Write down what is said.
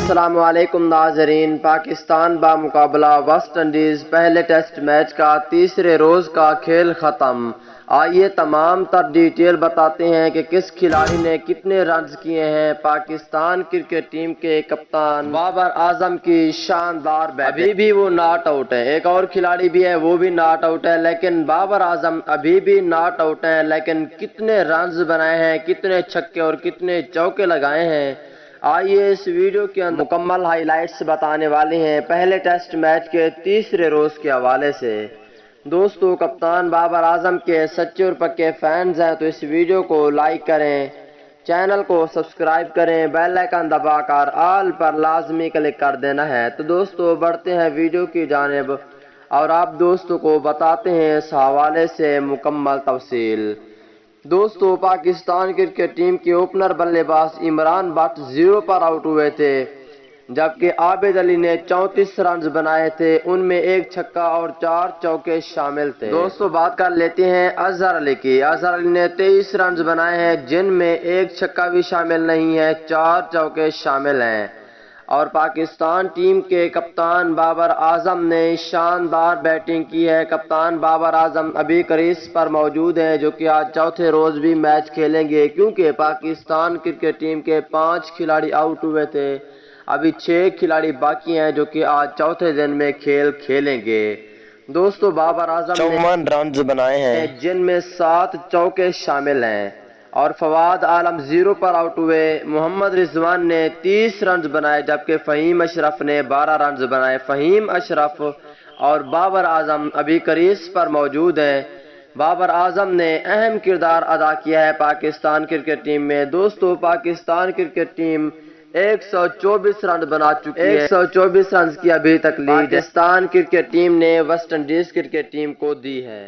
السلام علیکم ناظرین، پاکستان بمقابلہ ویسٹ انڈیز پہلے ٹیسٹ میچ کا تیسرے روز کا کھیل ختم۔ آئیے تمام تر ڈیٹیل بتاتے ہیں کہ کس کھلاڑی نے کتنے رنز کیے ہیں۔ پاکستان کرکٹ ٹیم کے کپتان بابر اعظم کی شاندار بیٹنگ، ابھی بھی وہ ناٹ آؤٹ ہے۔ ایک اور کھلاڑی بھی ہے، وہ بھی ناٹ آؤٹ ہے، لیکن بابر اعظم ابھی بھی ناٹ آؤٹ ہیں۔ لیکن کتنے رنز بنائے ہیں، کتنے چھکے اور کتنے چوکے لگائے ہیں، آئیے اس ویڈیو کے اندر مکمل ہائی لائٹس بتانے والے ہیں پہلے ٹیسٹ میچ کے تیسرے روز کے حوالے سے۔ دوستو، کپتان بابر اعظم کے سچے اور پکے فینز ہیں تو اس ویڈیو کو لائک کریں، چینل کو سبسکرائب کریں، بیل آئیکن دبا کر آل پر لازمی کلک کر دینا ہے۔ تو دوستو بڑھتے ہیں ویڈیو کی جانب اور آپ دوستوں کو بتاتے ہیں اس حوالے سے مکمل تفصیل۔ دوستو، پاکستان کرکٹ ٹیم کے اوپنر بلے باز عمران بٹ 0 پر آؤٹ ہوئے تھے، جبکہ عابد علی نے 34 رنز بنائے تھے، ان میں ایک چھکا اور 4 چوکے شامل تھے۔ دوستو بات کر لیتے ہیں اظہر علی کی۔ اظہر علی نے 23 رنز بنائے ہیں، جن میں ایک چھکا بھی شامل نہیں ہے، 4 چوکے شامل ہیں۔ اور پاکستان ٹیم کے کپتان بابر اعظم نے شاندار بیٹنگ کی ہے۔ کپتان بابر اعظم ابھی کریز پر موجود ہیں، جو کہ آج چوتھے روز بھی میچ کھیلیں گے، کیونکہ پاکستان کرکٹ ٹیم کے 5 کھلاڑی آؤٹ ہوئے تھے۔ ابھی 6 کھلاڑی باقی ہیں جو کہ آج چوتھے دن میں کھیل کھیلیں گے۔ دوستو بابر اعظم نے 54 رنز بنائے ہیں، جن میں 7 چوکے شامل ہیں، اور فواد عالم 0 پر آؤٹ ہوئے۔ محمد رضوان نے 30 رنز بنائے، جبکہ فہیم اشرف نے 12 رنز بنائے۔ فہیم اشرف اور بابر اعظم ابھی کریز پر موجود ہیں۔ بابر اعظم نے اہم کردار ادا کیا ہے پاکستان کرکٹ ٹیم میں۔ دوستو، پاکستان کرکٹ ٹیم 124 رن بنا چکی ہے۔ 124 رنز کی ابھی تک لیڈ پاکستان کرکٹ ٹیم نے ویسٹ انڈیز کرکٹ ٹیم کو دی ہے۔